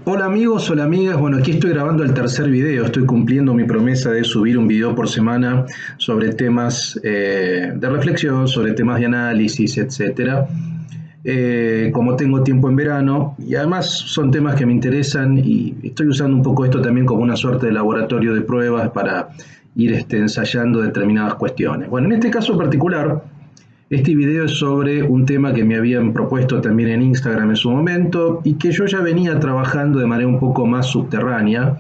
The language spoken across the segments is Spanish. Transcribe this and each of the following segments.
Hola amigos, hola amigas. Bueno, aquí estoy grabando el tercer video. Estoy cumpliendo mi promesa de subir un video por semana sobre temas de reflexión, sobre temas de análisis, etcétera. Como tengo tiempo en verano y además son temas que me interesan y estoy usando un poco esto también como una suerte de laboratorio de pruebas para ir ensayando determinadas cuestiones. Bueno, en este caso particular, este video es sobre un tema que me habían propuesto también en Instagram en su momento y que yo ya venía trabajando de manera un poco más subterránea.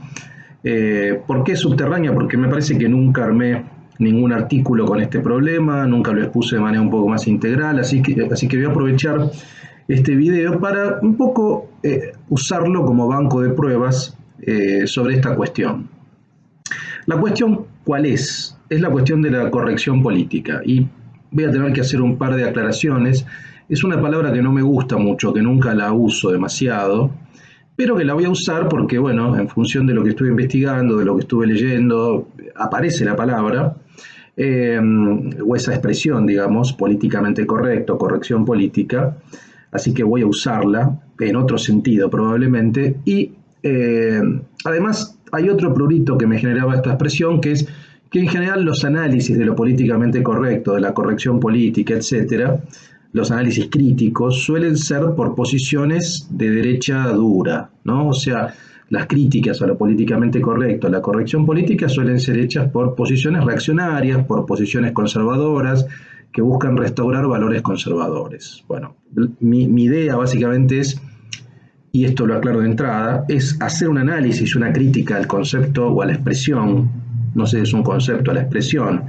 ¿Por qué subterránea? Porque me parece que nunca armé ningún artículo con este problema, nunca lo expuse de manera un poco más integral, así que voy a aprovechar este video para un poco usarlo como banco de pruebas sobre esta cuestión. La cuestión, ¿cuál es? Es la cuestión de la corrección política. Y voy a tener que hacer un par de aclaraciones. Es una palabra que no me gusta mucho, que nunca la uso demasiado, pero que la voy a usar porque, bueno, en función de lo que estuve investigando, de lo que estuve leyendo, aparece la palabra, o esa expresión, digamos, políticamente correcto, corrección política, así que voy a usarla en otro sentido probablemente, y además hay otro prurito que me generaba esta expresión, que es que en general los análisis de lo políticamente correcto, de la corrección política, etcétera, los análisis críticos suelen ser por posiciones de derecha dura, ¿no? O sea, las críticas a lo políticamente correcto, a la corrección política suelen ser hechas por posiciones reaccionarias, por posiciones conservadoras, que buscan restaurar valores conservadores. Bueno, mi idea básicamente es, y esto lo aclaro de entrada, es hacer un análisis, una crítica al concepto o a la expresión, no sé si es un concepto, a la expresión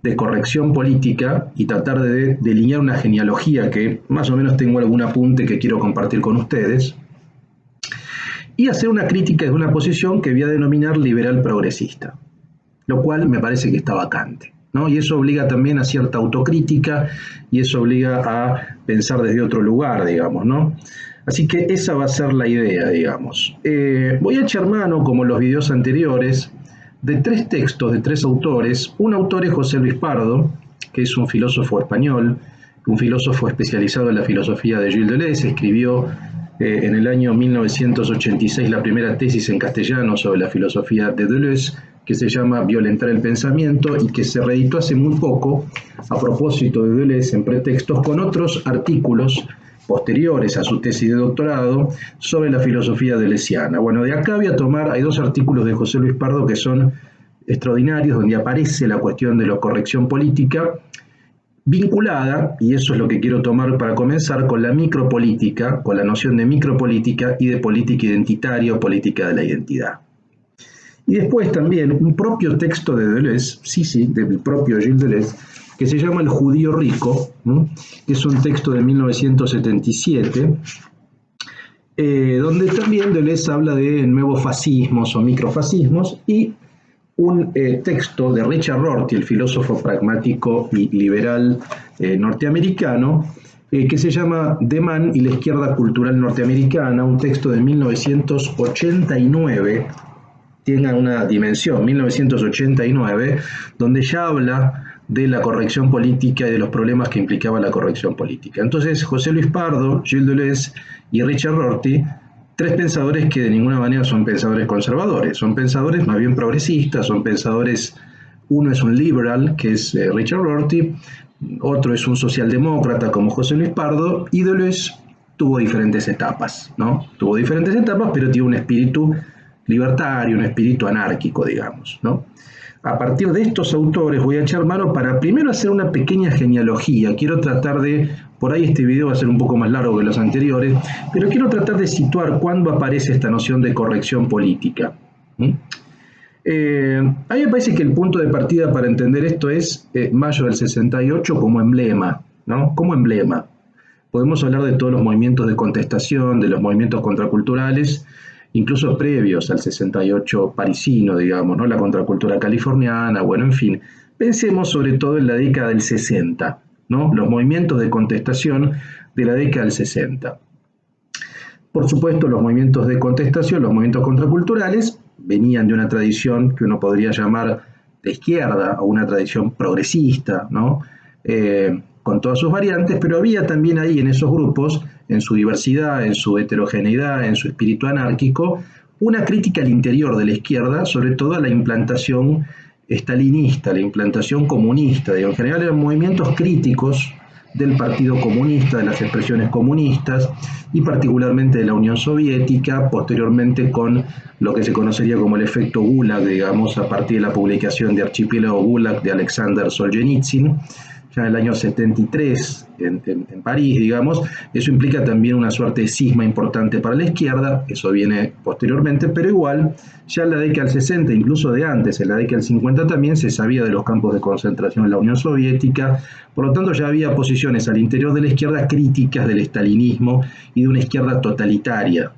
de corrección política y tratar de delinear una genealogía que más o menos tengo algún apunte que quiero compartir con ustedes, y hacer una crítica de una posición que voy a denominar liberal progresista, lo cual me parece que está vacante, ¿no? Y eso obliga también a cierta autocrítica y eso obliga a pensar desde otro lugar, digamos, ¿no? Así que esa va a ser la idea, digamos. Voy a echar mano, como en los videos anteriores, de tres textos de tres autores. Un autor es José Luis Pardo, que es un filósofo español, un filósofo especializado en la filosofía de Gilles Deleuze. Escribió en el año 1986 la primera tesis en castellano sobre la filosofía de Deleuze, que se llama Violentar el pensamiento y que se reeditó hace muy poco a propósito de Deleuze en pretextos con otros artículos posteriores a su tesis de doctorado sobre la filosofía deleuziana. Bueno, de acá voy a tomar, hay dos artículos de José Luis Pardo que son extraordinarios, donde aparece la cuestión de la corrección política, vinculada, y eso es lo que quiero tomar para comenzar, con la micropolítica, con la noción de micropolítica y de política identitaria o política de la identidad. Y después también un propio texto de Deleuze, sí, del propio Gilles Deleuze, que se llama El judío rico, ¿no? Que es un texto de 1977, donde también Deleuze habla de nuevos fascismos o microfascismos, y un texto de Richard Rorty, el filósofo pragmático y liberal norteamericano, que se llama De Man y la izquierda cultural norteamericana, un texto de 1989, tenga una dimensión, 1989, donde ya habla de la corrección política y de los problemas que implicaba la corrección política. Entonces, José Luis Pardo, Gilles Deleuze y Richard Rorty, tres pensadores que de ninguna manera son pensadores conservadores, son pensadores más bien progresistas, son pensadores, uno es un liberal, que es Richard Rorty, otro es un socialdemócrata como José Luis Pardo, y Deleuze tuvo diferentes etapas, ¿no? Tuvo diferentes etapas, pero tiene un espíritu libertario, un espíritu anárquico, digamos, ¿no? A partir de estos autores voy a echar mano para primero hacer una pequeña genealogía. Quiero tratar de, por ahí este video va a ser un poco más largo que los anteriores, pero quiero tratar de situar cuándo aparece esta noción de corrección política. A mí me parece que el punto de partida para entender esto es mayo del 68 como emblema, ¿no? Como emblema. Podemos hablar de todos los movimientos de contestación, de los movimientos contraculturales, incluso previos al 68 parisino, digamos, ¿no? La contracultura californiana, bueno, en fin. Pensemos sobre todo en la década del 60, ¿no? Los movimientos de contestación de la década del 60. Por supuesto, los movimientos de contestación, los movimientos contraculturales, venían de una tradición que uno podría llamar de izquierda o una tradición progresista, ¿no? con todas sus variantes, pero había también ahí en esos grupos, en su diversidad, en su heterogeneidad, en su espíritu anárquico, una crítica al interior de la izquierda, sobre todo a la implantación estalinista, la implantación comunista. En general eran movimientos críticos del Partido Comunista, de las expresiones comunistas y particularmente de la Unión Soviética, posteriormente con lo que se conocería como el efecto Gulag, digamos, a partir de la publicación de Archipiélago Gulag de Alexander Solzhenitsyn, ya en el año 73 en París, digamos. Eso implica también una suerte de cisma importante para la izquierda, eso viene posteriormente, pero igual, ya en la década del 60, incluso de antes, en la década del 50 también se sabía de los campos de concentración en la Unión Soviética, por lo tanto ya había posiciones al interior de la izquierda críticas del estalinismo y de una izquierda totalitaria.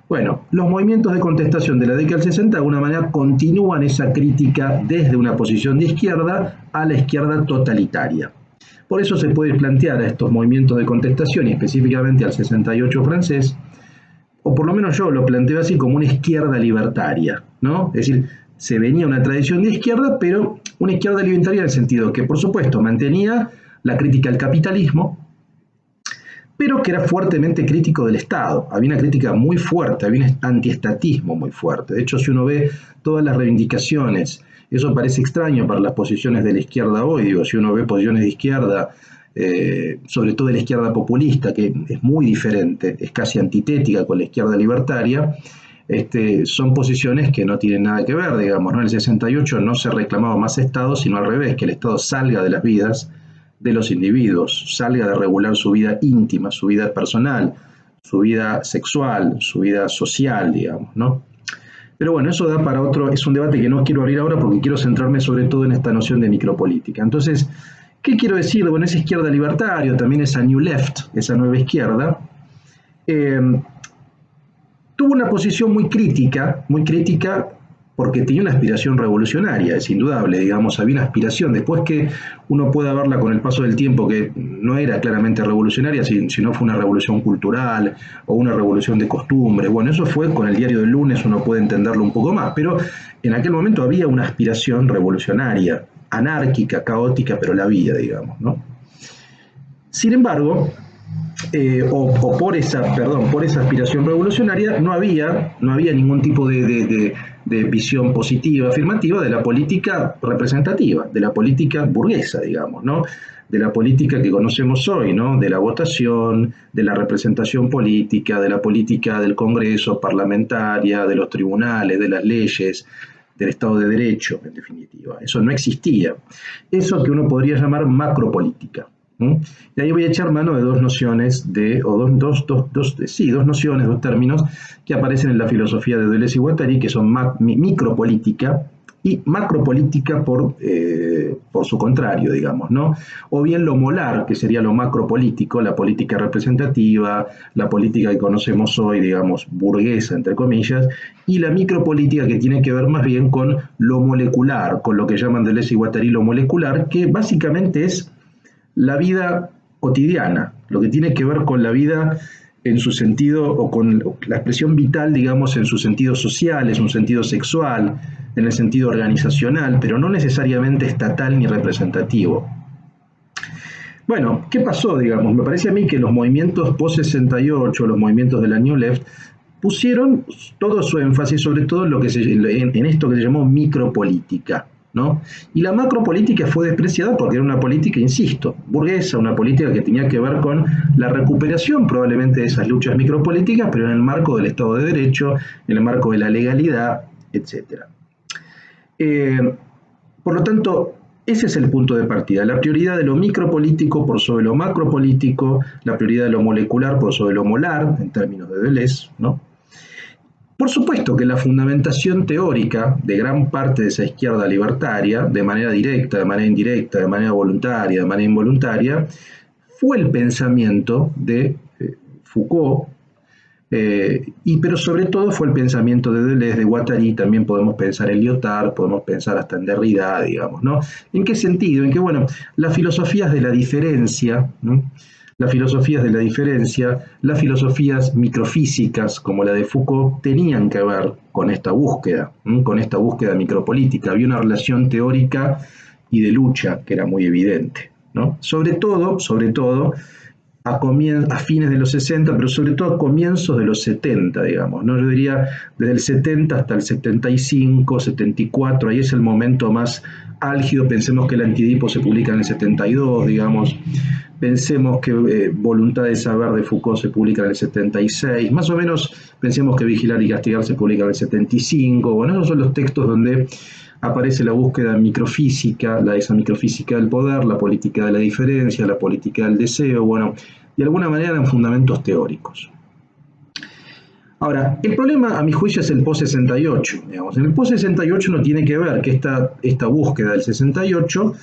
Bueno, los movimientos de contestación de la década del 60 de alguna manera continúan esa crítica desde una posición de izquierda a la izquierda totalitaria. Por eso se puede plantear a estos movimientos de contestación y específicamente al 68 francés, o por lo menos yo lo planteo así, como una izquierda libertaria, ¿no? Es decir, se venía una tradición de izquierda, pero una izquierda libertaria en el sentido que, por supuesto, mantenía la crítica al capitalismo, pero que era fuertemente crítico del Estado. Había una crítica muy fuerte, había un antiestatismo muy fuerte. De hecho, si uno ve todas las reivindicaciones, eso parece extraño para las posiciones de la izquierda hoy, digo, si uno ve posiciones de izquierda, sobre todo de la izquierda populista, que es muy diferente, es casi antitética con la izquierda libertaria, son posiciones que no tienen nada que ver, digamos, ¿no? En el 68 no se reclamaba más Estado, sino al revés, que el Estado salga de las vidas de los individuos, salga de regular su vida íntima, su vida personal, su vida sexual, su vida social, digamos, ¿no? Pero bueno, eso da para otro, es un debate que no quiero abrir ahora porque quiero centrarme sobre todo en esta noción de micropolítica. Entonces, ¿qué quiero decir? Bueno, esa izquierda libertaria, también esa New Left, esa nueva izquierda, tuvo una posición muy crítica porque tenía una aspiración revolucionaria, es indudable, digamos, había una aspiración, después que uno pueda verla con el paso del tiempo que no era claramente revolucionaria, sino fue una revolución cultural o una revolución de costumbres, bueno, eso fue con el Diario del Lunes, uno puede entenderlo un poco más, pero en aquel momento había una aspiración revolucionaria, anárquica, caótica, pero la había, digamos, ¿no? Sin embargo, por esa aspiración revolucionaria no había ningún tipo de visión positiva, afirmativa de la política representativa, de la política burguesa, digamos, ¿no? De la política que conocemos hoy, ¿no? De la votación, de la representación política, de la política del Congreso, parlamentaria, de los tribunales, de las leyes, del Estado de Derecho, en definitiva. Eso no existía. Eso que uno podría llamar macropolítica. Y ahí voy a echar mano de dos nociones, dos términos que aparecen en la filosofía de Deleuze y Guattari, que son micropolítica y macropolítica por su contrario, digamos, ¿no? O bien lo molar, que sería lo macropolítico, la política representativa, la política que conocemos hoy, digamos, burguesa, entre comillas, y la micropolítica que tiene que ver más bien con lo molecular, con lo que llaman Deleuze y Guattari lo molecular, que básicamente es la vida cotidiana, lo que tiene que ver con la vida en su sentido, o con la expresión vital, digamos, en su sentido social, en su sentido sexual, en el sentido organizacional, pero no necesariamente estatal ni representativo. Bueno, ¿qué pasó, digamos? Me parece a mí que los movimientos post-68, los movimientos de la New Left, pusieron todo su énfasis, sobre todo en esto que se llamó micropolítica, ¿no? Y la macropolítica fue despreciada porque era una política, insisto, burguesa, una política que tenía que ver con la recuperación probablemente de esas luchas micropolíticas, pero en el marco del Estado de Derecho, en el marco de la legalidad, etc. Por lo tanto, ese es el punto de partida, la prioridad de lo micropolítico por sobre lo macropolítico, la prioridad de lo molecular por sobre lo molar, en términos de Deleuze, ¿no? Por supuesto que la fundamentación teórica de gran parte de esa izquierda libertaria, de manera directa, de manera indirecta, de manera voluntaria, de manera involuntaria, fue el pensamiento de Foucault, pero sobre todo fue el pensamiento de Deleuze, de Guattari, también podemos pensar en Lyotard, podemos pensar hasta en Derrida, digamos, ¿no? ¿En qué sentido? En que, bueno, las filosofías de la diferencia, ¿no? Las filosofías de la diferencia, las filosofías microfísicas como la de Foucault tenían que ver con esta búsqueda micropolítica. Había una relación teórica y de lucha que era muy evidente, ¿no? Sobre todo, a fines de los 60, pero sobre todo a comienzos de los 70, digamos, ¿no? Yo diría desde el 70 hasta el 75, 74, ahí es el momento más álgido. Pensemos que el Antidipo se publica en el 72, digamos. Pensemos que Voluntad de Saber de Foucault se publica en el 76, más o menos pensemos que Vigilar y Castigar se publica en el 75. Bueno, esos son los textos donde aparece la búsqueda microfísica, esa microfísica del poder, la política de la diferencia, la política del deseo. Bueno, de alguna manera eran fundamentos teóricos. Ahora, el problema, a mi juicio, es el post-68. Digamos. En el post-68 no tiene que ver que esta búsqueda del 68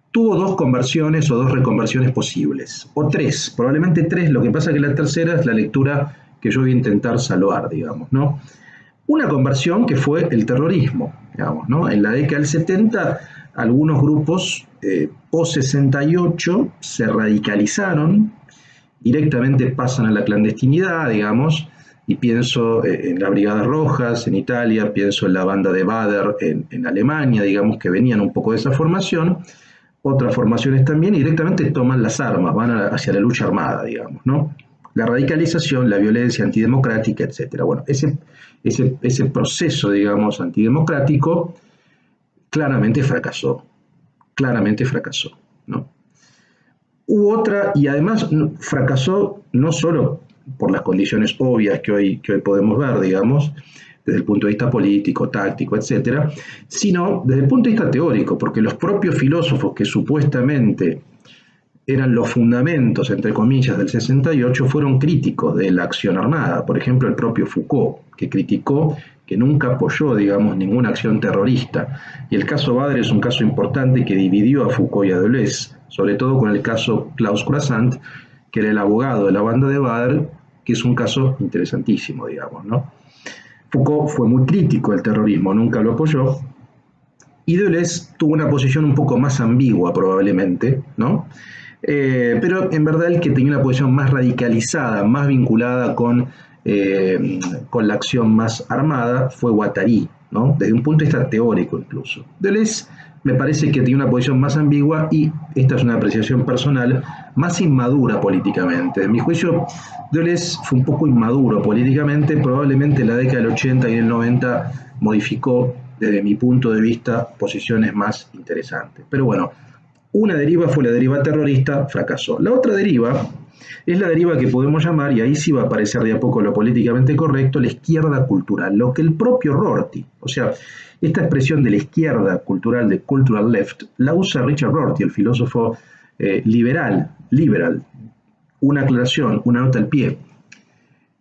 tuvo dos conversiones o dos reconversiones posibles, o tres, probablemente tres. Lo que pasa es que la tercera es la lectura que yo voy a intentar salvar, digamos, ¿no? Una conversión que fue el terrorismo, digamos, ¿no? En la década del 70, algunos grupos post-68 se radicalizaron, directamente pasan a la clandestinidad, digamos, y pienso en las Brigadas Rojas en Italia, pienso en la banda de Bader en Alemania, digamos, que venían un poco de esa formación. Otras formaciones también, y directamente toman las armas, van hacia la lucha armada, digamos, ¿no? La radicalización, la violencia antidemocrática, etc. Bueno, ese proceso, digamos, antidemocrático claramente fracasó, ¿no? Hubo otra, y además fracasó no solo por las condiciones obvias que hoy podemos ver, digamos, desde el punto de vista político, táctico, etcétera, sino desde el punto de vista teórico, porque los propios filósofos que supuestamente eran los fundamentos, entre comillas, del 68, fueron críticos de la acción armada. Por ejemplo, el propio Foucault, que criticó, que nunca apoyó, digamos, ninguna acción terrorista. Y el caso Bader es un caso importante que dividió a Foucault y a Deleuze, sobre todo con el caso Klaus Croissant, que era el abogado de la banda de Bader, que es un caso interesantísimo, digamos, ¿no? Foucault fue muy crítico del terrorismo, nunca lo apoyó, y Deleuze tuvo una posición un poco más ambigua probablemente, ¿no? Pero en verdad el que tenía una posición más radicalizada, más vinculada con la acción más armada, fue Guattari, ¿no? Desde un punto de vista teórico incluso. Deleuze me parece que tiene una posición más ambigua y, esta es una apreciación personal, más inmadura políticamente. En mi juicio, Deleuze fue un poco inmaduro políticamente, probablemente en la década del 80 y del 90 modificó, desde mi punto de vista, posiciones más interesantes. Pero bueno, una deriva fue la deriva terrorista, fracasó. La otra deriva es la deriva que podemos llamar, y ahí sí va a aparecer de a poco lo políticamente correcto, la izquierda cultural, lo que el propio Rorty, o sea, esta expresión de la izquierda cultural, de cultural left, la usa Richard Rorty, el filósofo liberal, una aclaración, una nota al pie.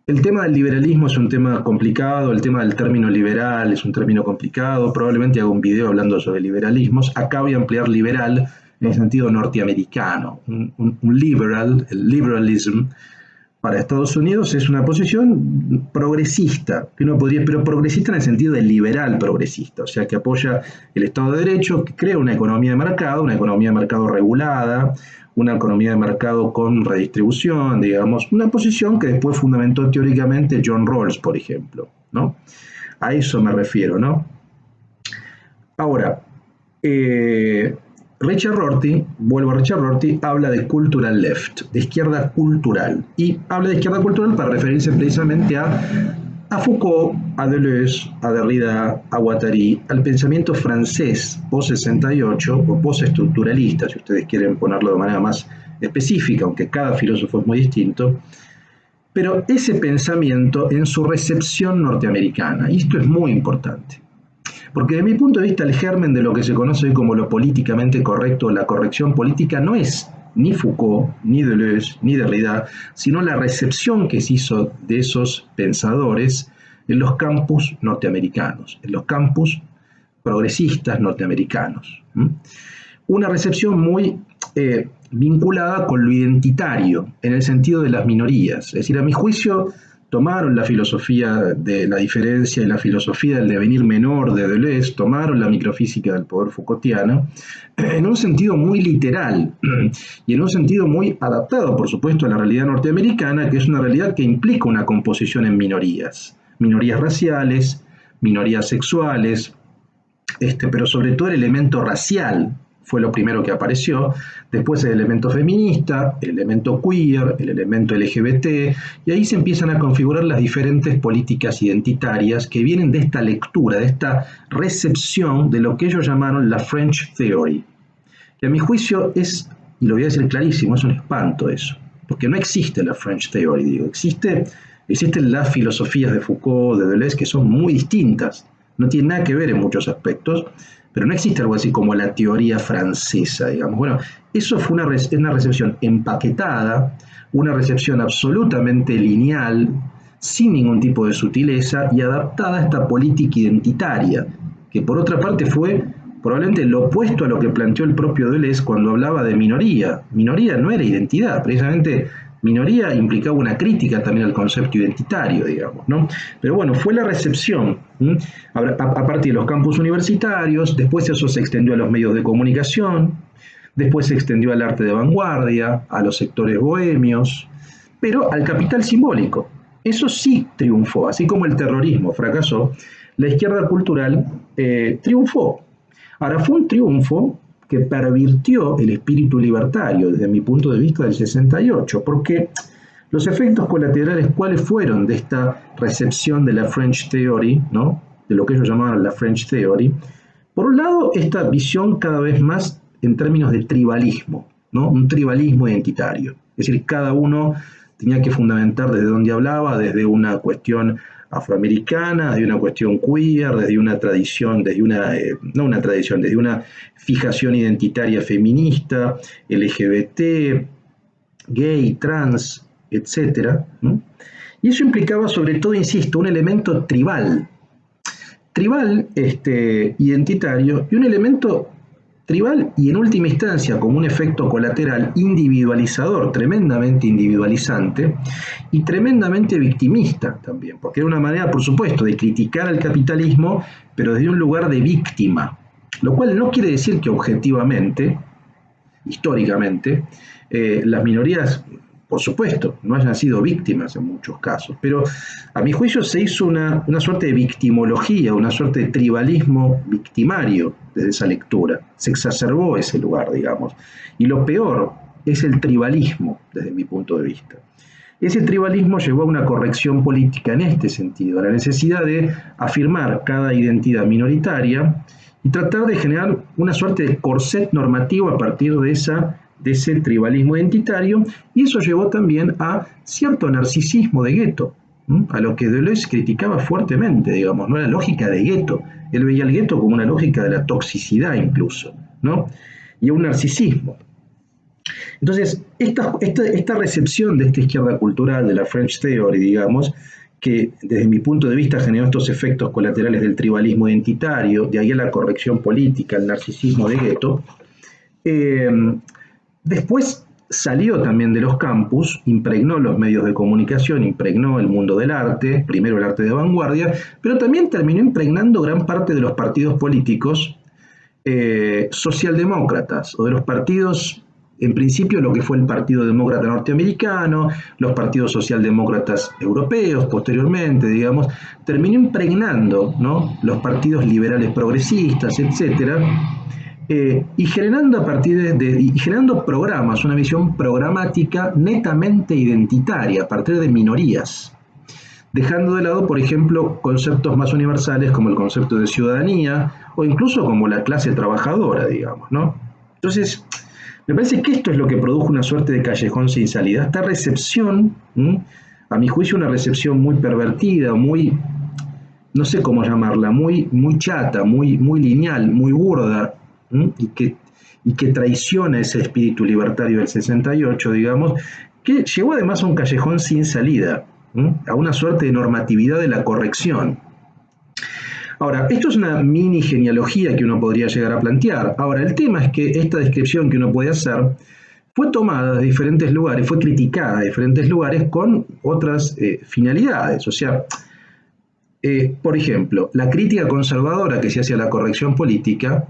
El tema del liberalismo es un tema complicado, el tema del término liberal es un término complicado, probablemente haga un video hablando sobre liberalismos. Acá voy a ampliar liberal en el sentido norteamericano. Un liberal, el liberalism, para Estados Unidos es una posición progresista, que uno podría, pero progresista en el sentido de liberal progresista, o sea, que apoya el Estado de Derecho, que crea una economía de mercado regulada, una economía de mercado con redistribución, digamos, una posición que después fundamentó teóricamente John Rawls, por ejemplo, ¿no? A eso me refiero, ¿no? Ahora, Richard Rorty, vuelvo a Richard Rorty, habla de cultural left, de izquierda cultural, y habla de izquierda cultural para referirse precisamente a Foucault, a Deleuze, a Derrida, a Guattari, al pensamiento francés post-68 o post-estructuralista, si ustedes quieren ponerlo de manera más específica, aunque cada filósofo es muy distinto, pero ese pensamiento en su recepción norteamericana, y esto es muy importante. Porque desde mi punto de vista el germen de lo que se conoce hoy como lo políticamente correcto, la corrección política, no es ni Foucault, ni Deleuze, ni Derrida, sino la recepción que se hizo de esos pensadores en los campus norteamericanos, en los campus progresistas norteamericanos. Una recepción muy vinculada con lo identitario, en el sentido de las minorías. Es decir, a mi juicio, tomaron la filosofía de la diferencia y la filosofía del devenir menor de Deleuze, tomaron la microfísica del poder Foucaultiano, en un sentido muy literal y en un sentido muy adaptado, por supuesto, a la realidad norteamericana, que es una realidad que implica una composición en minorías raciales, minorías sexuales, pero sobre todo el elemento racial fue lo primero que apareció, después el elemento feminista, el elemento queer, el elemento LGBT, y ahí se empiezan a configurar las diferentes políticas identitarias que vienen de esta lectura, de esta recepción de lo que ellos llamaron la French Theory, que a mi juicio es, y lo voy a decir clarísimo, es un espanto eso, porque no existe la French Theory, digo, existen las filosofías de Foucault, de Deleuze, que son muy distintas, no tienen nada que ver en muchos aspectos, pero no existe algo así como la teoría francesa, digamos. Bueno, eso fue una recepción empaquetada, una recepción absolutamente lineal, sin ningún tipo de sutileza y adaptada a esta política identitaria, que por otra parte fue probablemente lo opuesto a lo que planteó el propio Deleuze cuando hablaba de minoría. Minoría no era identidad, precisamente minoría implicaba una crítica también al concepto identitario, digamos, ¿no? Pero bueno, fue la recepción a partir de los campus universitarios, después eso se extendió a los medios de comunicación, después se extendió al arte de vanguardia, a los sectores bohemios, pero al capital simbólico. Eso sí triunfó, así como el terrorismo fracasó, la izquierda cultural triunfó. Ahora, fue un triunfo que pervirtió el espíritu libertario, desde mi punto de vista, del 68, porque los efectos colaterales, ¿cuáles fueron de esta recepción de la French Theory, ¿no? De lo que ellos llamaban la French Theory? Por un lado, esta visión cada vez más en términos de tribalismo, ¿no? Un tribalismo identitario. Es decir, cada uno tenía que fundamentar desde dónde hablaba, desde una cuestión afroamericana, desde una cuestión queer, desde una tradición, desde una fijación identitaria feminista, LGBT, gay, trans, etc. ¿no? Y eso implicaba sobre todo, insisto, un elemento tribal, identitario, y un elemento tribal y en última instancia como un efecto colateral individualizador, tremendamente individualizante y tremendamente victimista también, porque era una manera, por supuesto, de criticar al capitalismo, pero desde un lugar de víctima, lo cual no quiere decir que objetivamente, históricamente, las minorías, por supuesto, no hayan sido víctimas en muchos casos, pero a mi juicio se hizo una suerte de victimología, una suerte de tribalismo victimario desde esa lectura. Se exacerbó ese lugar, digamos. Y lo peor es el tribalismo, desde mi punto de vista. Ese tribalismo llevó a una corrección política en este sentido, a la necesidad de afirmar cada identidad minoritaria y tratar de generar una suerte de corset normativo a partir de ese tribalismo identitario, y eso llevó también a cierto narcisismo de gueto, a lo que Deleuze criticaba fuertemente, digamos, ¿no? La lógica de gueto. Él veía el gueto como una lógica de la toxicidad incluso, ¿no? Y un narcisismo. Entonces, esta recepción de esta izquierda cultural, de la French Theory, digamos, que desde mi punto de vista generó estos efectos colaterales del tribalismo identitario, de ahí a la corrección política, el narcisismo de gueto, después salió también de los campus, impregnó los medios de comunicación, impregnó el mundo del arte, primero el arte de vanguardia, pero también terminó impregnando gran parte de los partidos políticos socialdemócratas, o de los partidos, en principio lo que fue el Partido Demócrata Norteamericano, los partidos socialdemócratas europeos, posteriormente, digamos, terminó impregnando, ¿no?, los partidos liberales progresistas, etcétera, y generando generando programas, una visión programática netamente identitaria a partir de minorías, dejando de lado, por ejemplo, conceptos más universales como el concepto de ciudadanía o incluso como la clase trabajadora, digamos, ¿no? Entonces, me parece que esto es lo que produjo una suerte de callejón sin salida. Esta recepción, a mi juicio, una recepción muy pervertida, muy, no sé cómo llamarla, muy chata, muy lineal, muy burda, y que traiciona ese espíritu libertario del 68, digamos, que llevó además a un callejón sin salida, a una suerte de normatividad de la corrección. Ahora, esto es una mini genealogía que uno podría llegar a plantear. Ahora, el tema es que esta descripción que uno puede hacer fue tomada de diferentes lugares, fue criticada de diferentes lugares con otras finalidades. O sea, por ejemplo, la crítica conservadora que se hace a la corrección política,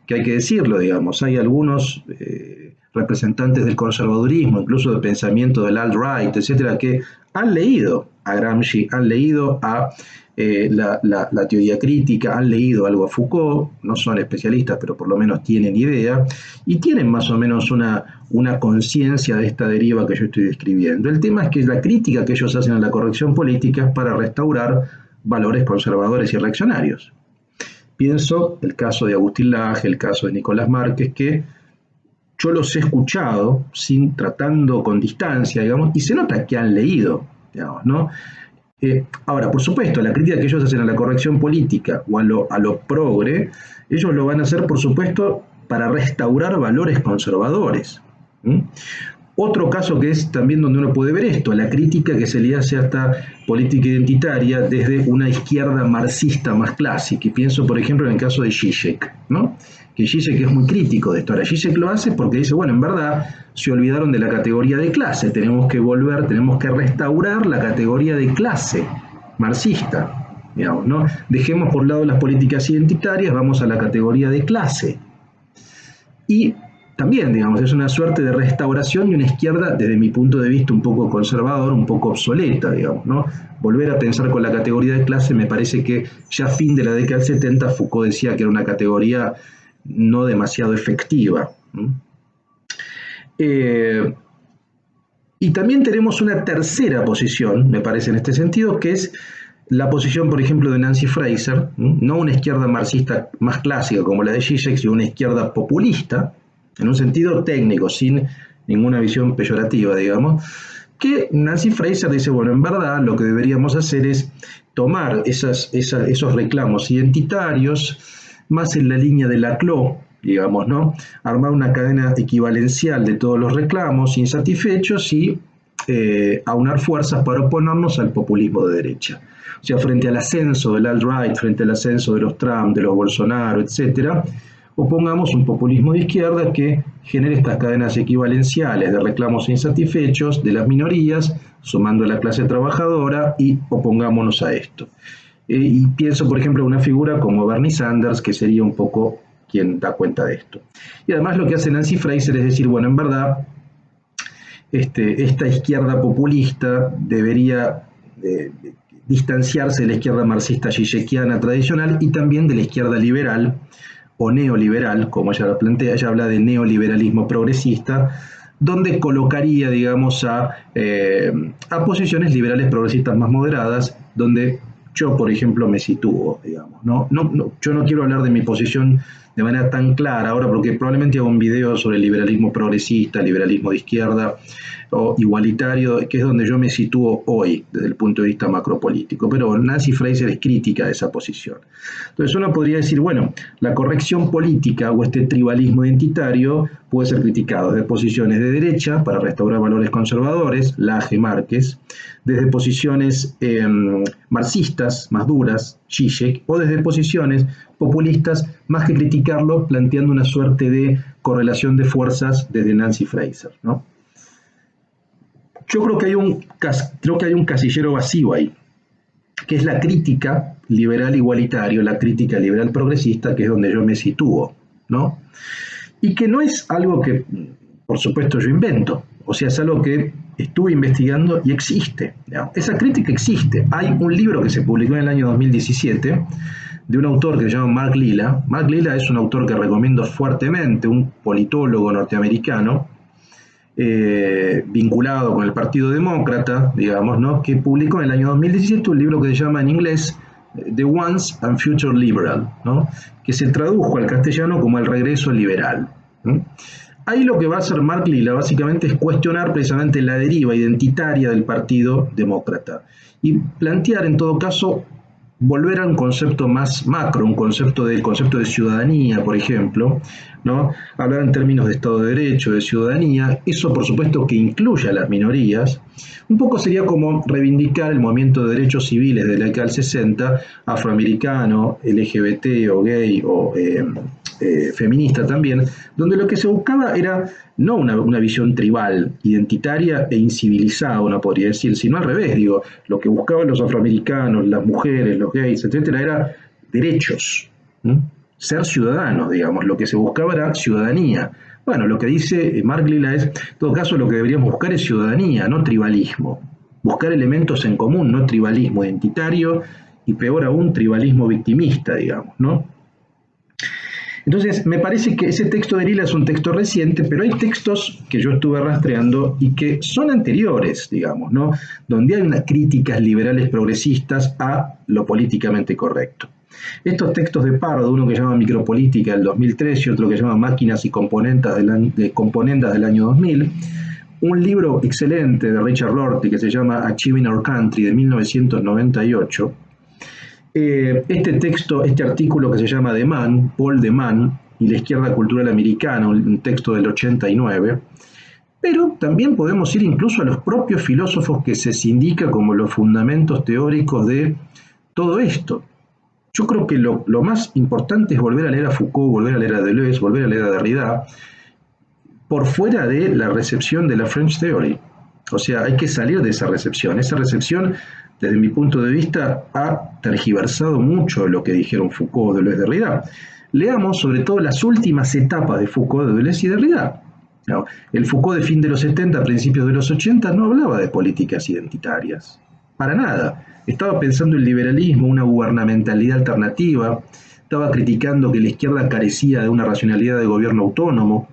que hay que decirlo, digamos, hay algunos representantes del conservadurismo, incluso del pensamiento del alt-right, etcétera, que han leído a Gramsci, han leído a la teoría crítica, han leído algo a Foucault, no son especialistas, pero por lo menos tienen idea, y tienen más o menos una conciencia de esta deriva que yo estoy describiendo. El tema es que la crítica que ellos hacen a la corrección política es para restaurar valores conservadores y reaccionarios. Pienso el caso de Agustín Laje, el caso de Nicolás Márquez, que yo los he escuchado tratando con distancia, digamos, y se nota que han leído, digamos, ¿no? Ahora, por supuesto, la crítica que ellos hacen a la corrección política o a lo progre, ellos lo van a hacer, por supuesto, para restaurar valores conservadores. Otro caso que es también donde uno puede ver esto, la crítica que se le hace a esta política identitaria desde una izquierda marxista más clásica. Y pienso, por ejemplo, en el caso de Zizek, ¿no? Que Zizek es muy crítico de esto. Ahora, Zizek lo hace porque dice, bueno, en verdad se olvidaron de la categoría de clase, tenemos que restaurar la categoría de clase marxista, digamos, ¿no? Dejemos por lado las políticas identitarias, vamos a la categoría de clase. Y también, digamos, es una suerte de restauración de una izquierda, desde mi punto de vista, un poco conservador, un poco obsoleta, digamos, ¿no? Volver a pensar con la categoría de clase me parece que ya a fin de la década del 70 Foucault decía que era una categoría no demasiado efectiva. Y también tenemos una tercera posición, me parece, en este sentido, que es la posición, por ejemplo, de Nancy Fraser, no una izquierda marxista más clásica como la de Zizek, sino una izquierda populista, en un sentido técnico, sin ninguna visión peyorativa, digamos, que Nancy Fraser dice, bueno, en verdad lo que deberíamos hacer es tomar esos reclamos identitarios, más en la línea de Laclau, digamos, ¿no? Armar una cadena equivalencial de todos los reclamos insatisfechos y aunar fuerzas para oponernos al populismo de derecha. O sea, frente al ascenso del alt-right, frente al ascenso de los Trump, de los Bolsonaro, etcétera, opongamos un populismo de izquierda que genere estas cadenas equivalenciales de reclamos insatisfechos de las minorías, sumando a la clase trabajadora, y opongámonos a esto. Y pienso, por ejemplo, en una figura como Bernie Sanders, que sería un poco quien da cuenta de esto. Y además lo que hace Nancy Fraser es decir, bueno, en verdad, esta izquierda populista debería distanciarse de la izquierda marxista zizekiana tradicional y también de la izquierda liberal o neoliberal, como ella lo plantea. Ella habla de neoliberalismo progresista, donde colocaría, digamos, a posiciones liberales progresistas más moderadas, donde yo, por ejemplo, me sitúo, digamos, ¿no? Yo no quiero hablar de mi posición de manera tan clara ahora, porque probablemente hago un video sobre el liberalismo progresista, liberalismo de izquierda o igualitario, que es donde yo me sitúo hoy desde el punto de vista macropolítico. Pero Nancy Fraser es crítica de esa posición. Entonces uno podría decir, bueno, la corrección política o este tribalismo identitario puede ser criticado desde posiciones de derecha para restaurar valores conservadores, Laje, Márquez, desde posiciones marxistas más duras, Zizek, o desde posiciones populistas, más que criticarlo, planteando una suerte de correlación de fuerzas desde Nancy Fraser, ¿no? Yo creo que hay un casillero vacío ahí, que es la crítica liberal igualitario, la crítica liberal progresista, que es donde yo me sitúo, ¿no? Y que no es algo que, por supuesto, yo invento, o sea, es algo que estuve investigando y existe, ¿no? Esa crítica existe. Hay un libro que se publicó en el año 2017 de un autor que se llama Mark Lilla. Mark Lilla es un autor que recomiendo fuertemente, un politólogo norteamericano, vinculado con el Partido Demócrata, digamos, ¿no? Que publicó en el año 2017 un libro que se llama en inglés The Once and Future Liberal, ¿no? Que se tradujo al castellano como El regreso liberal, ¿no? Ahí lo que va a hacer Mark Lilla básicamente es cuestionar precisamente la deriva identitaria del Partido Demócrata y plantear en todo caso volver a un concepto más macro, un concepto de ciudadanía, por ejemplo, ¿no? Hablar en términos de Estado de Derecho, de ciudadanía, eso por supuesto que incluye a las minorías. Un poco sería como reivindicar el movimiento de derechos civiles de la década del 60, afroamericano, LGBT o gay o feminista también, donde lo que se buscaba era no una visión tribal, identitaria e incivilizada, uno podría decir, sino al revés, digo, lo que buscaban los afroamericanos, las mujeres, los gays, etcétera, era derechos, ser ciudadanos, digamos, lo que se buscaba era ciudadanía. Bueno, lo que dice Mark Lilla es, en todo caso, lo que deberíamos buscar es ciudadanía, no tribalismo. buscar elementos en común, no tribalismo identitario y peor aún tribalismo victimista, digamos, ¿no? Entonces, me parece que ese texto de Lila es un texto reciente, pero hay textos que yo estuve rastreando y que son anteriores, digamos, ¿no? Donde hay unas críticas liberales progresistas a lo políticamente correcto. Estos textos de Pardo, uno que llama Micropolítica del 2003 y otro que llama Máquinas y Componendas del año 2000, un libro excelente de Richard Rorty que se llama Achieving Our Country de 1998, este texto, este artículo que se llama De Man, Paul de Man y la izquierda cultural americana, un texto del 89, pero también podemos ir incluso a los propios filósofos que se indica como los fundamentos teóricos de todo esto. Yo creo que lo más importante es volver a leer a Foucault, volver a leer a Deleuze, volver a leer a Derrida, por fuera de la recepción de la French Theory. O sea, hay que salir de esa recepción. Esa recepción, desde mi punto de vista, ha tergiversado mucho lo que dijeron Foucault, Deleuze y Derrida. Leamos sobre todo las últimas etapas de Foucault, de Deleuze y Derrida. ¿No? El Foucault de fin de los 70, principios de los 80, no hablaba de políticas identitarias. Para nada. Estaba pensando en liberalismo, una gubernamentalidad alternativa. Estaba criticando que la izquierda carecía de una racionalidad de gobierno autónomo.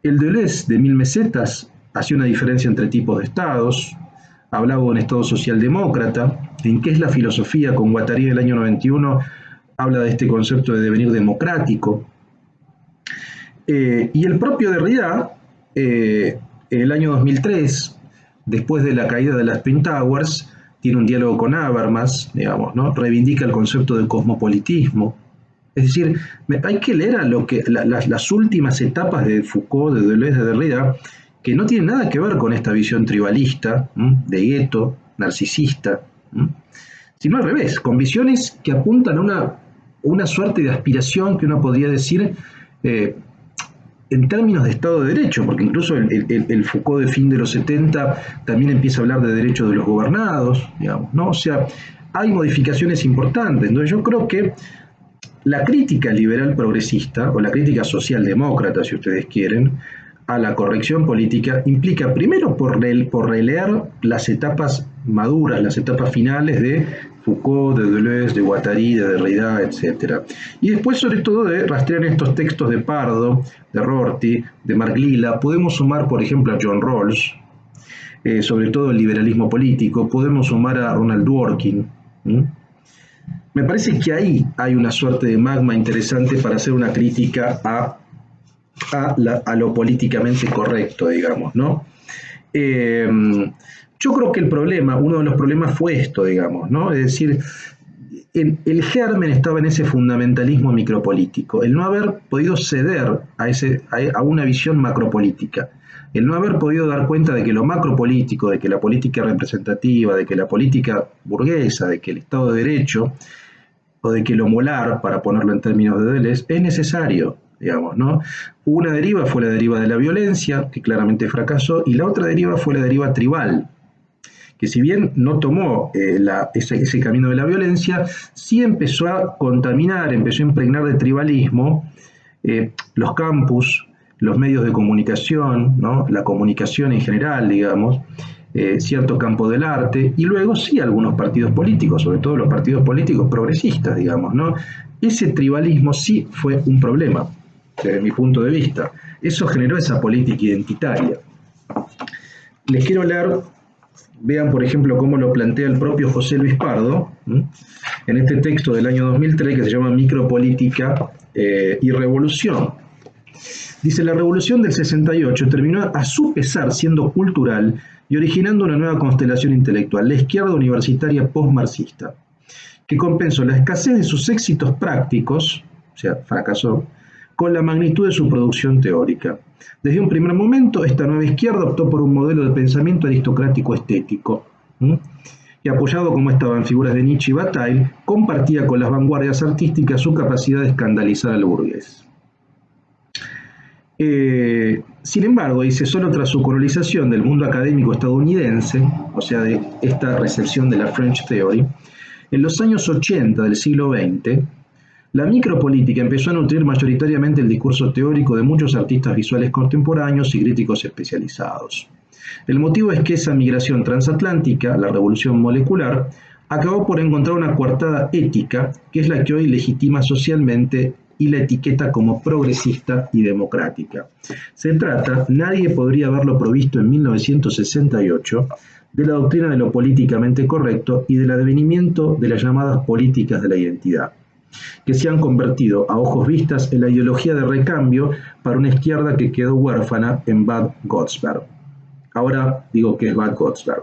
El Deleuze de 1000 mesetas hacía una diferencia entre tipos de estados, hablaba de un estado socialdemócrata, en qué es la filosofía con Guattari del año 91, habla de este concepto de devenir democrático. Y el propio Derrida, en el año 2003, después de la caída de las Twin Towers, tiene un diálogo con Habermas, digamos, ¿no? Reivindica el concepto del cosmopolitismo. Es decir, hay que leer las últimas etapas de Foucault, de Deleuze, de Derrida, que no tienen nada que ver con esta visión tribalista, de gueto, narcisista, sino al revés, con visiones que apuntan a una suerte de aspiración que uno podría decir en términos de Estado de Derecho, porque incluso el Foucault de fin de los 70 también empieza a hablar de derechos de los gobernados, digamos, ¿no? O sea, hay modificaciones importantes. Entonces yo creo que la crítica liberal progresista, o la crítica socialdemócrata, si ustedes quieren, a la corrección política implica primero por releer las etapas maduras, las etapas finales de Foucault, de Deleuze, de Guattari, de Derrida, etc. Y después, sobre todo, de rastrear estos textos de Pardo, de Rorty, de Mark Lilla. Podemos sumar, por ejemplo, a John Rawls, sobre todo el liberalismo político. Podemos sumar a Ronald Dworkin. Me parece que ahí hay una suerte de magma interesante para hacer una crítica a lo políticamente correcto, digamos, ¿no? Yo creo que uno de los problemas fue esto, digamos, ¿no? Es decir, el germen estaba en ese fundamentalismo micropolítico, el no haber podido ceder a una visión macropolítica, el no haber podido dar cuenta de que lo macropolítico, de que la política representativa, de que la política burguesa, de que el Estado de Derecho, o de que lo molar, para ponerlo en términos de Deleuze, es necesario, digamos, ¿no? Una deriva fue la deriva de la violencia, que claramente fracasó, y la otra deriva fue la deriva tribal, que si bien no tomó ese camino de la violencia, sí empezó a contaminar, empezó a impregnar de tribalismo los campus, los medios de comunicación, ¿no? La comunicación en general, digamos, cierto campo del arte, y luego sí algunos partidos políticos, sobre todo los partidos políticos progresistas, digamos, ¿no? Ese tribalismo sí fue un problema, desde mi punto de vista. Eso generó esa política identitaria. Les quiero leer, vean por ejemplo cómo lo plantea el propio José Luis Pardo, en este texto del año 2003 que se llama Micropolítica y Revolución. Dice, la revolución del 68 terminó a su pesar siendo cultural y originando una nueva constelación intelectual, la izquierda universitaria postmarxista, que compensó la escasez de sus éxitos prácticos, o sea, fracasó, con la magnitud de su producción teórica. Desde un primer momento, esta nueva izquierda optó por un modelo de pensamiento aristocrático estético, y apoyado como estaba en figuras de Nietzsche y Bataille, compartía con las vanguardias artísticas su capacidad de escandalizar al burgués. Sin embargo, dice, solo tras su colonización del mundo académico estadounidense, o sea, de esta recepción de la French Theory, en los años 80 del siglo XX, La micropolítica empezó a nutrir mayoritariamente el discurso teórico de muchos artistas visuales contemporáneos y críticos especializados. El motivo es que esa migración transatlántica, la revolución molecular, acabó por encontrar una coartada ética, que es la que hoy legitima socialmente y la etiqueta como progresista y democrática. Se trata, nadie podría haberlo provisto en 1968, de la doctrina de lo políticamente correcto y del advenimiento de las llamadas políticas de la identidad, que se han convertido a ojos vistas en la ideología de recambio para una izquierda que quedó huérfana en Bad Godesberg. Ahora digo que es Bad Godesberg.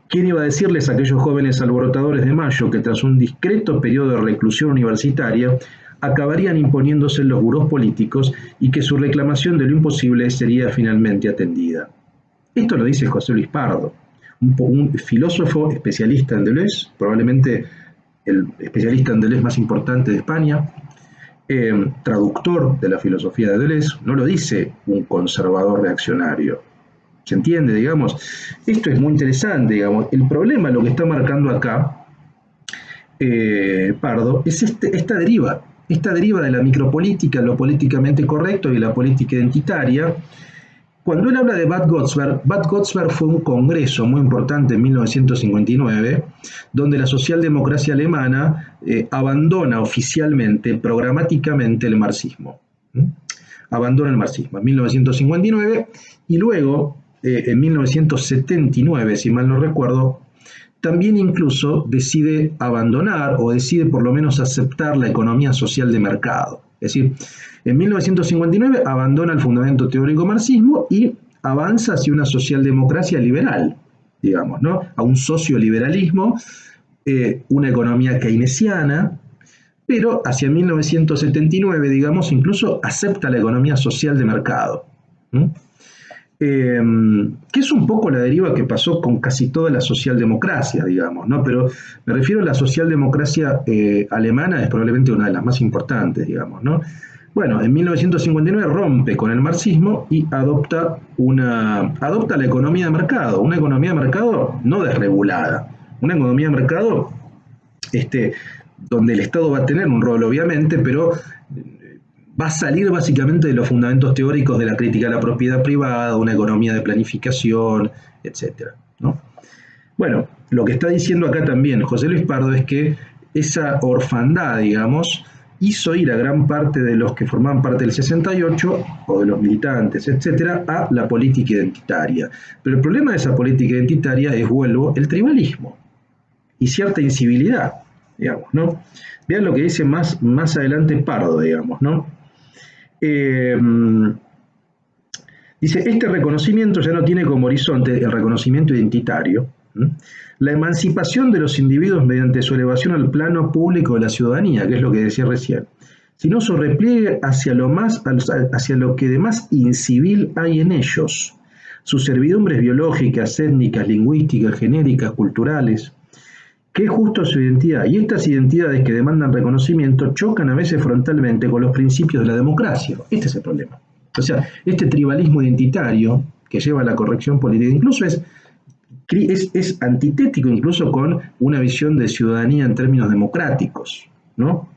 ¿Quién iba a decirles a aquellos jóvenes alborotadores de Mayo que tras un discreto periodo de reclusión universitaria acabarían imponiéndose en los burós políticos y que su reclamación de lo imposible sería finalmente atendida? Esto lo dice José Luis Pardo, un filósofo especialista en Deleuze, probablemente el especialista en Deleuze más importante de España, traductor de la filosofía de Deleuze. No lo dice un conservador reaccionario. ¿Se entiende, digamos? Esto es muy interesante, digamos. El problema, lo que está marcando acá Pardo, es esta deriva de la micropolítica, lo políticamente correcto y la política identitaria. Cuando él habla de Bad Godesberg fue un congreso muy importante en 1959, donde la socialdemocracia alemana abandona oficialmente, programáticamente el marxismo. Abandona el marxismo en 1959 y luego, en 1979, si mal no recuerdo, también incluso decide abandonar o decide por lo menos aceptar la economía social de mercado. Es decir, en 1959 abandona el fundamento teórico marxismo y avanza hacia una socialdemocracia liberal, digamos, ¿no? A un socioliberalismo, una economía keynesiana, pero hacia 1979, digamos, incluso acepta la economía social de mercado. Que es un poco la deriva que pasó con casi toda la socialdemocracia, digamos, ¿no? Pero me refiero a la socialdemocracia alemana, es probablemente una de las más importantes, digamos, ¿no? Bueno, en 1959 rompe con el marxismo y adopta la economía de mercado, una economía de mercado no desregulada, una economía de mercado donde el Estado va a tener un rol, obviamente, pero va a salir básicamente de los fundamentos teóricos de la crítica a la propiedad privada, una economía de planificación, etc., ¿no? Bueno, lo que está diciendo acá también José Luis Pardo es que esa orfandad, digamos, hizo ir a gran parte de los que formaban parte del 68, o de los militantes, etc., a la política identitaria. Pero el problema de esa política identitaria es, vuelvo, el tribalismo y cierta incivilidad, digamos, ¿no? Vean lo que dice más adelante Pardo, digamos, ¿no? Dice, este reconocimiento ya no tiene como horizonte el reconocimiento identitario, la emancipación de los individuos mediante su elevación al plano público de la ciudadanía, que es lo que decía recién, sino su repliegue hacia lo que de más incivil hay en ellos, sus servidumbres biológicas, étnicas, lingüísticas, genéricas, culturales, que es justo su identidad, y estas identidades que demandan reconocimiento chocan a veces frontalmente con los principios de la democracia. Este es el problema. O sea, este tribalismo identitario que lleva a la corrección política incluso es antitético incluso con una visión de ciudadanía en términos democráticos, ¿no?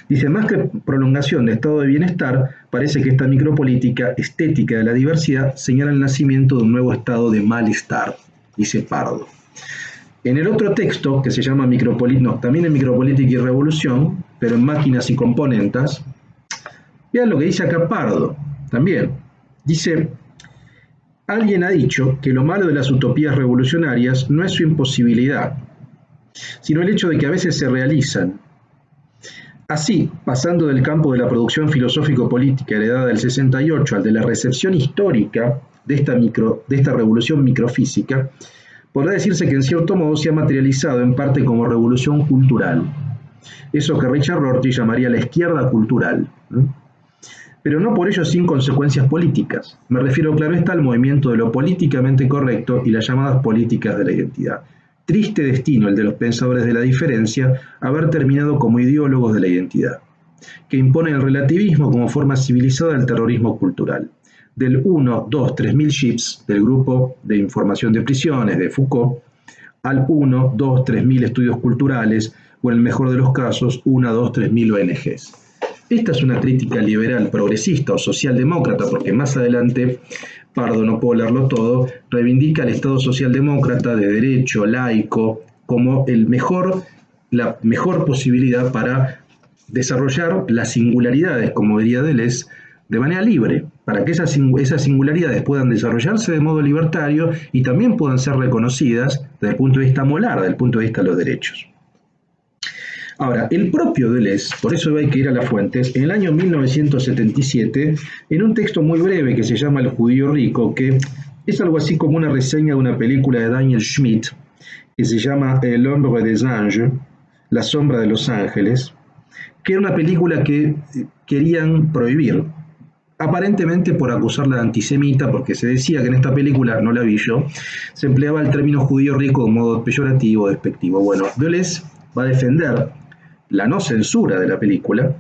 Dice, más que prolongación de estado de bienestar, parece que esta micropolítica estética de la diversidad señala el nacimiento de un nuevo estado de malestar, dice Pardo. En el otro texto, que se llama también en Micropolítica y Revolución, pero en Máquinas y Componentes, vean lo que dice acá Pardo, también. Dice, alguien ha dicho que lo malo de las utopías revolucionarias no es su imposibilidad, sino el hecho de que a veces se realizan. Así, pasando del campo de la producción filosófico-política heredada del 68 al de la recepción histórica de esta revolución microfísica, podrá decirse que en cierto modo se ha materializado en parte como revolución cultural. Eso que Richard Rorty llamaría la izquierda cultural. Pero no por ello sin consecuencias políticas. Me refiero, claro está, al movimiento de lo políticamente correcto y las llamadas políticas de la identidad. Triste destino el de los pensadores de la diferencia, haber terminado como ideólogos de la identidad, que imponen el relativismo como forma civilizada del terrorismo cultural. Del 1, 2, 3.000 Ships, del grupo de información de prisiones de Foucault, al 1, 2, 3.000 estudios culturales, o en el mejor de los casos, 1, 2, 3.000 ONGs. Esta es una crítica liberal, progresista o socialdemócrata, porque más adelante, Pardo, no puedo leerlo todo, reivindica el Estado socialdemócrata de derecho, laico, como la mejor posibilidad para desarrollar las singularidades, como diría Deleuze, de manera libre, para que esas singularidades puedan desarrollarse de modo libertario y también puedan ser reconocidas desde el punto de vista moral, desde el punto de vista de los derechos. Ahora, el propio Deleuze, por eso hay que ir a las fuentes, en el año 1977, en un texto muy breve que se llama El judío rico, que es algo así como una reseña de una película de Daniel Schmidt, que se llama El hombre des anges, La sombra de los ángeles, que era una película que querían prohibir, aparentemente por acusarla de antisemita, porque se decía que en esta película, no la vi yo, se empleaba el término judío rico de modo peyorativo o despectivo. Bueno, Deleuze va a defender la no censura de la película.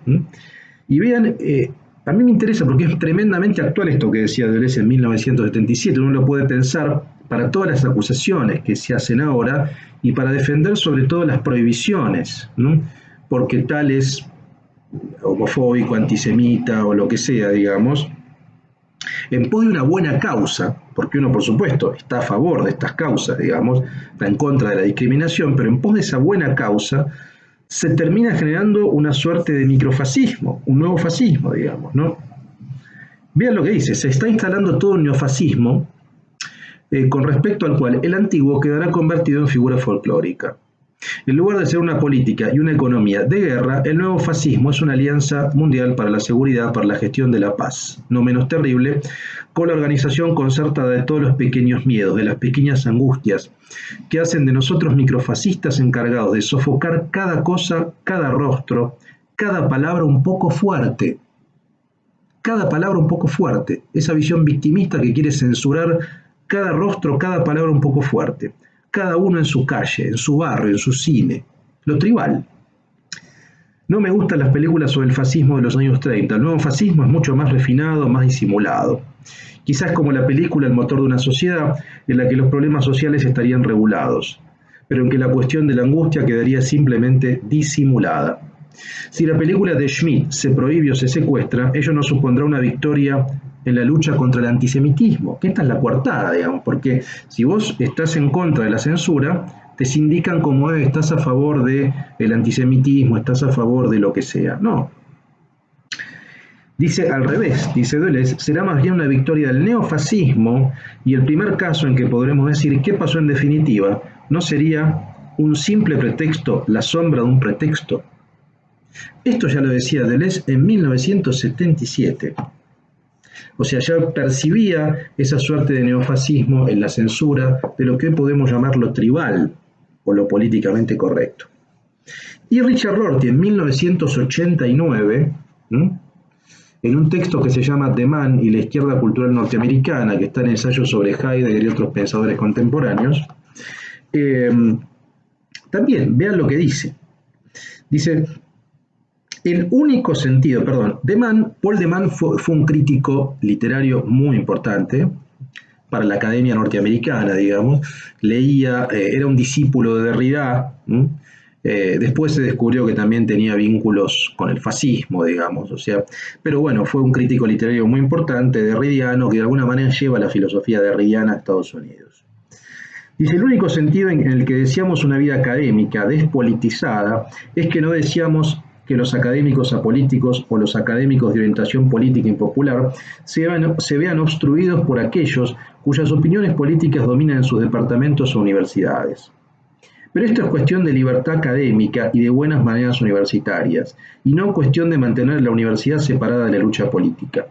Y vean, a mí me interesa porque es tremendamente actual esto que decía Deleuze en 1977. Uno lo puede pensar para todas las acusaciones que se hacen ahora y para defender sobre todo las prohibiciones, ¿no? Porque tal es homofóbico, antisemita o lo que sea, digamos, en pos de una buena causa, porque uno por supuesto está a favor de estas causas, digamos, está en contra de la discriminación, pero en pos de esa buena causa se termina generando una suerte de microfascismo, un nuevo fascismo, digamos, ¿no? Vean lo que dice, se está instalando todo un neofascismo con respecto al cual el antiguo quedará convertido en figura folclórica. En lugar de ser una política y una economía de guerra, el nuevo fascismo es una alianza mundial para la seguridad, para la gestión de la paz, no menos terrible, con la organización concertada de todos los pequeños miedos, de las pequeñas angustias, que hacen de nosotros microfascistas encargados de sofocar cada cosa, cada rostro, cada palabra un poco fuerte. Cada palabra un poco fuerte. Esa visión victimista que quiere censurar cada rostro, cada palabra un poco fuerte. Cada uno en su calle, en su barrio, en su cine. Lo tribal. No me gustan las películas sobre el fascismo de los años 30. El nuevo fascismo es mucho más refinado, más disimulado. Quizás como la película El motor de una sociedad en la que los problemas sociales estarían regulados, pero en que la cuestión de la angustia quedaría simplemente disimulada. Si la película de Schmidt se prohíbe o se secuestra, ello no supondrá una victoria en la lucha contra el antisemitismo, que esta es la coartada, digamos, porque si vos estás en contra de la censura, te sindican como estás a favor del antisemitismo, estás a favor de lo que sea. No. Dice al revés, dice Deleuze, será más bien una victoria del neofascismo y el primer caso en que podremos decir qué pasó en definitiva, ¿no sería un simple pretexto, la sombra de un pretexto? Esto ya lo decía Deleuze en 1977. O sea, ya percibía esa suerte de neofascismo en la censura de lo que hoy podemos llamar lo tribal o lo políticamente correcto. Y Richard Rorty en 1989, en un texto que se llama The Man y la izquierda cultural norteamericana, que está en ensayos sobre Heidegger y otros pensadores contemporáneos, también vean lo que dice. Dice, el único sentido, Paul de Man fue un crítico literario muy importante para la academia norteamericana, digamos. Leía, era un discípulo de Derrida. Después se descubrió que también tenía vínculos con el fascismo, digamos. O sea, pero bueno, fue un crítico literario muy importante, derridiano, que de alguna manera lleva la filosofía derridiana a Estados Unidos. Dice, el único sentido en el que deseamos una vida académica despolitizada es que no deseamos que los académicos apolíticos o los académicos de orientación política impopular se vean obstruidos por aquellos cuyas opiniones políticas dominan en sus departamentos o universidades. Pero esto es cuestión de libertad académica y de buenas maneras universitarias, y no cuestión de mantener la universidad separada de la lucha política.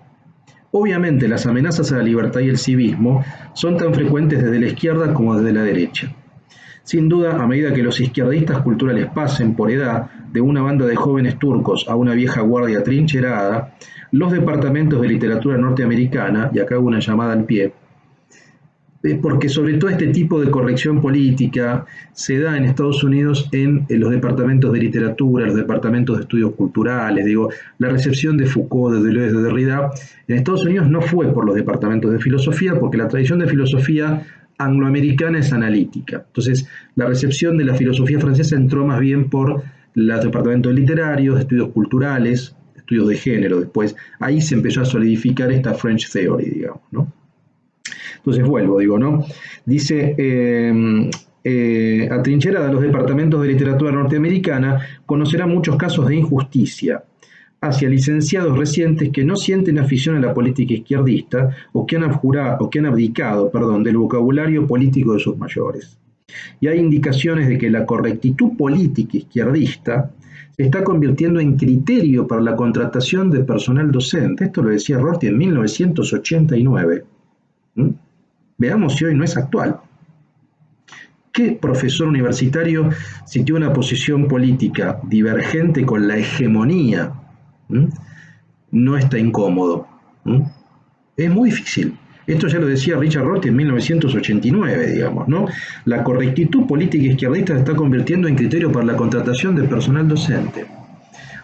Obviamente, las amenazas a la libertad y el civismo son tan frecuentes desde la izquierda como desde la derecha. Sin duda, a medida que los izquierdistas culturales pasen por edad de una banda de jóvenes turcos a una vieja guardia trincherada, los departamentos de literatura norteamericana, y acá hago una llamada al pie, porque sobre todo este tipo de corrección política se da en Estados Unidos en los departamentos de literatura, los departamentos de estudios culturales, la recepción de Foucault, de Deleuze, de Derrida, en Estados Unidos no fue por los departamentos de filosofía, porque la tradición de filosofía angloamericana es analítica. Entonces, la recepción de la filosofía francesa entró más bien por los departamentos literarios, de estudios culturales, estudios de género después. Ahí se empezó a solidificar esta French Theory, digamos, ¿no? Entonces vuelvo, digo, ¿no? Dice, atrincherada a los departamentos de literatura norteamericana, conocerá muchos casos de injusticia hacia licenciados recientes que no sienten afición a la política izquierdista o que han abdicado, del vocabulario político de sus mayores. Y hay indicaciones de que la correctitud política izquierdista se está convirtiendo en criterio para la contratación de personal docente. Esto lo decía Rorty en 1989. Veamos si hoy no es actual. ¿Qué profesor universitario, si tiene una posición política divergente con la hegemonía, no está incómodo? Es muy difícil. Esto ya lo decía Richard Rorty en 1989, digamos, ¿no? La correctitud política izquierdista se está convirtiendo en criterio para la contratación de personal docente.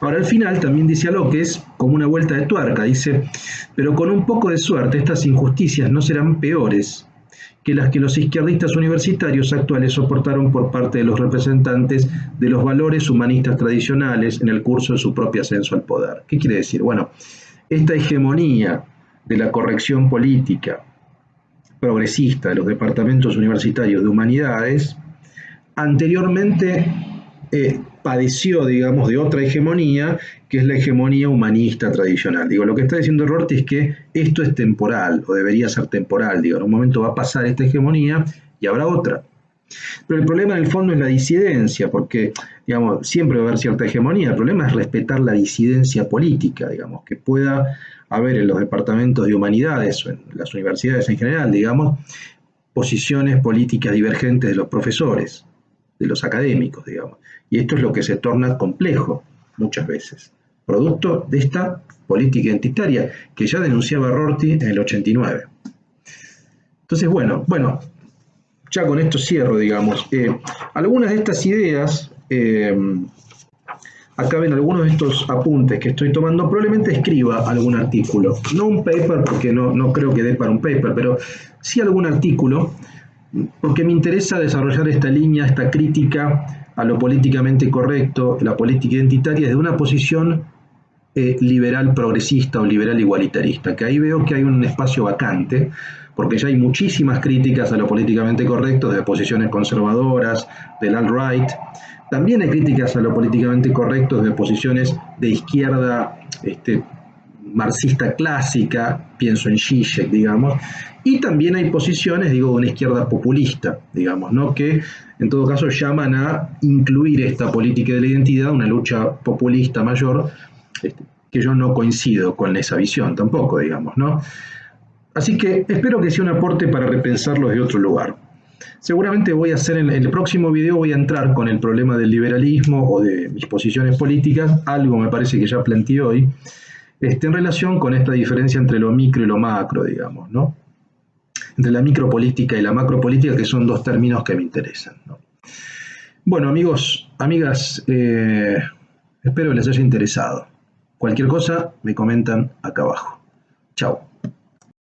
Ahora, al final también dice algo que es como una vuelta de tuerca. Dice, pero con un poco de suerte estas injusticias no serán peores que las que los izquierdistas universitarios actuales soportaron por parte de los representantes de los valores humanistas tradicionales en el curso de su propio ascenso al poder. ¿Qué quiere decir? Bueno, esta hegemonía de la corrección política progresista de los departamentos universitarios de humanidades, anteriormente padeció, digamos, de otra hegemonía, que es la hegemonía humanista tradicional. Digo, lo que está diciendo Rorty es que esto es temporal, o debería ser temporal. Digo, en un momento va a pasar esta hegemonía y habrá otra. Pero el problema en el fondo es la disidencia, porque, digamos, siempre va a haber cierta hegemonía. El problema es respetar la disidencia política, digamos, que pueda haber en los departamentos de humanidades o en las universidades en general, digamos, posiciones políticas divergentes de los profesores, de los académicos, digamos. Y esto es lo que se torna complejo muchas veces, producto de esta política identitaria que ya denunciaba Rorty en el 89. Entonces, bueno, ya con esto cierro, digamos. Algunas de estas ideas, acá ven algunos de estos apuntes que estoy tomando, probablemente escriba algún artículo. No un paper, porque no creo que dé para un paper, pero sí algún artículo, porque me interesa desarrollar esta línea, esta crítica a lo políticamente correcto, la política identitaria, desde una posición liberal progresista o liberal igualitarista, que ahí veo que hay un espacio vacante, porque ya hay muchísimas críticas a lo políticamente correcto desde posiciones conservadoras, del alt-right. También hay críticas a lo políticamente correcto desde posiciones de izquierda marxista clásica, pienso en Zizek, digamos, y también hay posiciones, digo, de una izquierda populista, digamos, ¿no? Que en todo caso llaman a incluir esta política de la identidad, una lucha populista mayor, que yo no coincido con esa visión tampoco, digamos, ¿no? Así que espero que sea un aporte para repensarlo de otro lugar. Seguramente voy a hacer en el próximo video, voy a entrar con el problema del liberalismo o de mis posiciones políticas, algo me parece que ya planteé hoy, en relación con esta diferencia entre lo micro y lo macro, digamos, ¿no? Entre la micropolítica y la macropolítica, que son dos términos que me interesan, ¿no? Bueno, amigos, amigas, espero que les haya interesado. Cualquier cosa me comentan acá abajo. Chao.